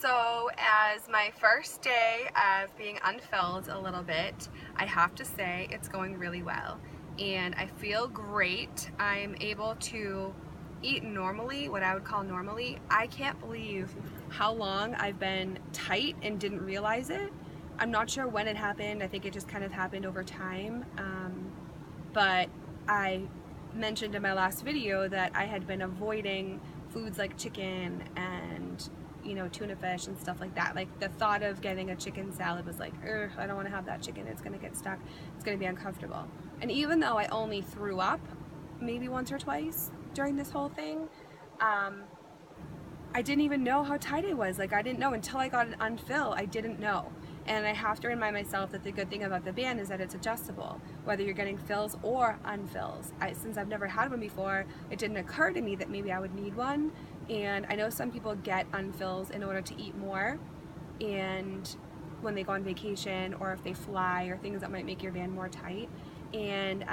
So as my first day of being unfilled a little bit, I have to say it's going really well. And I feel great. I'm able to eat normally, what I would call normally. I can't believe how long I've been tight and didn't realize it. I'm not sure when it happened. I think it just kind of happened over time. But I mentioned in my last video that I had been avoiding foods like chicken and tuna fish and stuff like that. Like the thought of getting a chicken salad was like, I don't want to have that chicken. It's gonna get stuck. It's gonna be uncomfortable. And even though I only threw up maybe once or twice during this whole thing, I didn't even know how tight it was. Like I didn't know until I got an unfill. I didn't know. And I have to remind myself that the good thing about the band is that it's adjustable, whether you're getting fills or unfills. Since I've never had one before, it didn't occur to me that maybe I would need one. And I know some people get unfills in order to eat more, and when they go on vacation or if they fly or things that might make your band more tight. And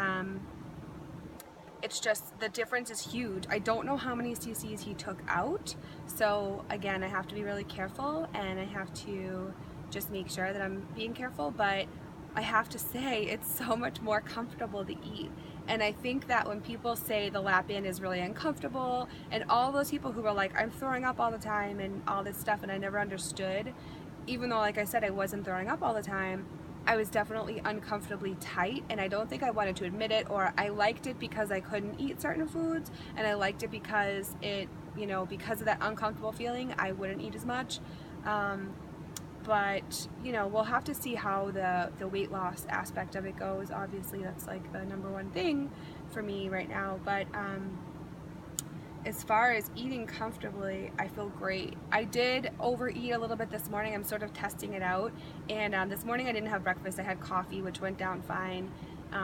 it's just, the difference is huge. I don't know how many cc's he took out. So again, I have to be really careful, and I have to just make sure that I'm being careful, but I have to say it's so much more comfortable to eat. And I think that when people say the Lapband is really uncomfortable, and all those people who were like, I'm throwing up all the time and all this stuff, and I never understood, even though like I said I wasn't throwing up all the time, I was definitely uncomfortably tight, and I don't think I wanted to admit it, or I liked it because I couldn't eat certain foods, and I liked it because it, because of that uncomfortable feeling, I wouldn't eat as much. But we'll have to see how the weight loss aspect of it goes. Obviously that's like the number one thing for me right now, but as far as eating comfortably, I feel great. I did overeat a little bit this morning. I'm sort of testing it out, and this morning I didn't have breakfast. I had coffee, which went down fine,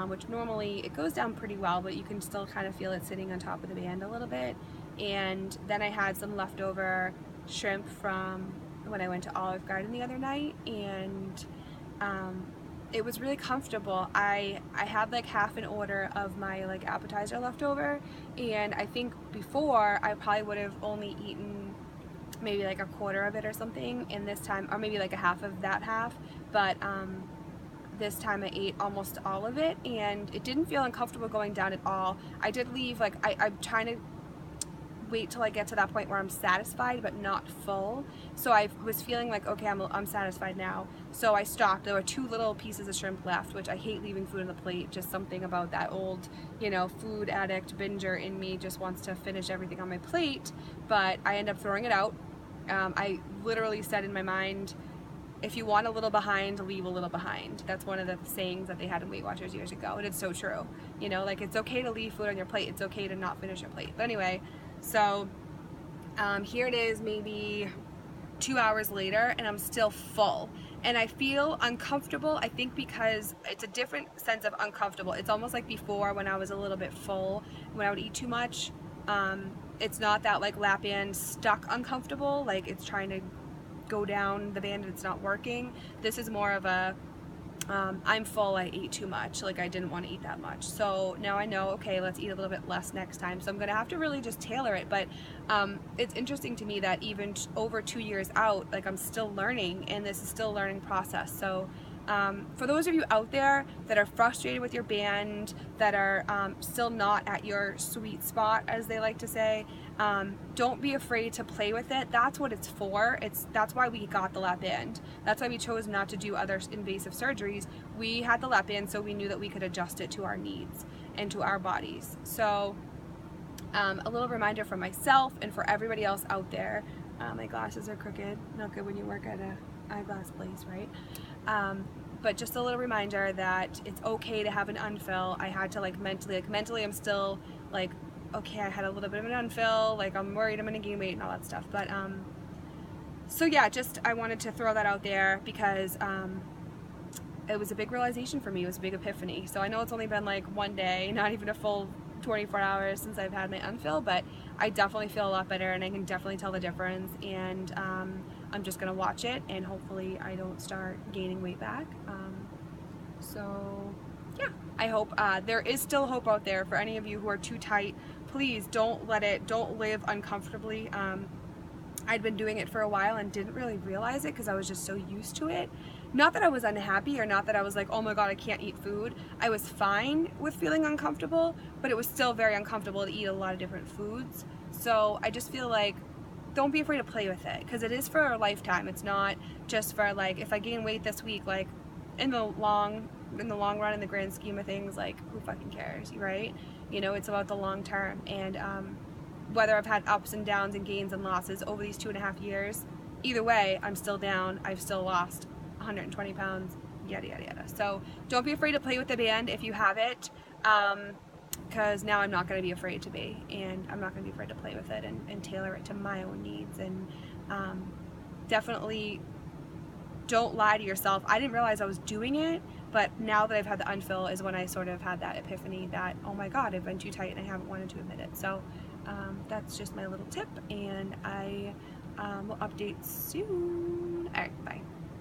which normally it goes down pretty well, but you can still kind of feel it sitting on top of the band a little bit. And then I had some leftover shrimp from when I went to Olive Garden the other night, and it was really comfortable. I had like half an order of my like appetizer left over, and I think before I probably would have only eaten maybe like a quarter of it or something, and this time, or maybe like a half of that half, but this time I ate almost all of it, and it didn't feel uncomfortable going down at all. I did leave, like I'm trying to wait till I get to that point where I'm satisfied but not full. So I was feeling like, okay, I'm satisfied now. So I stopped. There were 2 little pieces of shrimp left, which I hate leaving food on the plate. Just something about that old, food addict binger in me just wants to finish everything on my plate. But I end up throwing it out. I literally said in my mind, if you want a little behind, leave a little behind. That's one of the sayings that they had in Weight Watchers years ago, and it's so true. Like it's okay to leave food on your plate. It's okay to not finish your plate. But anyway, so here it is maybe 2 hours later, and I'm still full, and I feel uncomfortable. I think because it's a different sense of uncomfortable. It's almost like before when I was a little bit full, when I would eat too much. It's not that like Lapband stuck uncomfortable, like it's trying to go down the band and it's not working. This is more of a I'm full, I ate too much, like I didn't want to eat that much. So now I know, okay, let's eat a little bit less next time. So I'm gonna have to really just tailor it. But it's interesting to me that even over 2 years out, like I'm still learning, and this is still a learning process. So for those of you out there that are frustrated with your band, that are still not at your sweet spot, as they like to say, don't be afraid to play with it. That's what it's for. That's why we got the Lapband. That's why we chose not to do other invasive surgeries. We had the Lapband so we knew that we could adjust it to our needs and to our bodies. So a little reminder for myself and for everybody else out there. My glasses are crooked. Not good when you work at a eyeglass place, right? But just a little reminder that it's okay to have an unfill. I had to mentally I'm still like, okay, I had a little bit of an unfill, like I'm worried I'm gonna gain weight and all that stuff. But so yeah, just I wanted to throw that out there because it was a big realization for me. It was a big epiphany. So I know it's only been like 1 day, not even a full 24 hours since I've had my unfill, but I definitely feel a lot better, and I can definitely tell the difference. And I'm just gonna watch it, and hopefully I don't start gaining weight back. So yeah, I hope there is still hope out there for any of you who are too tight. Please don't live uncomfortably. I'd been doing it for a while and didn't really realize it because I was just so used to it. Not that I was unhappy or not that I was like, oh my god, I can't eat food. I was fine with feeling uncomfortable, but it was still very uncomfortable to eat a lot of different foods. So I just feel like, don't be afraid to play with it, because it is for a lifetime. It's not just for like, if I gain weight this week, like in the long run, in the grand scheme of things, like who fucking cares, right? You know, it's about the long term. And whether I've had ups and downs and gains and losses over these 2.5 years, either way, I'm still down. I've still lost 120 pounds, yada yada yada. So don't be afraid to play with the band if you have it, because now I'm not going to be afraid to be, and I'm not going to be afraid to play with it and tailor it to my own needs. And definitely don't lie to yourself. I didn't realize I was doing it, but now that I've had the unfill is when I sort of had that epiphany that, oh my god, I've been too tight and I haven't wanted to admit it. So that's just my little tip, and I will update soon.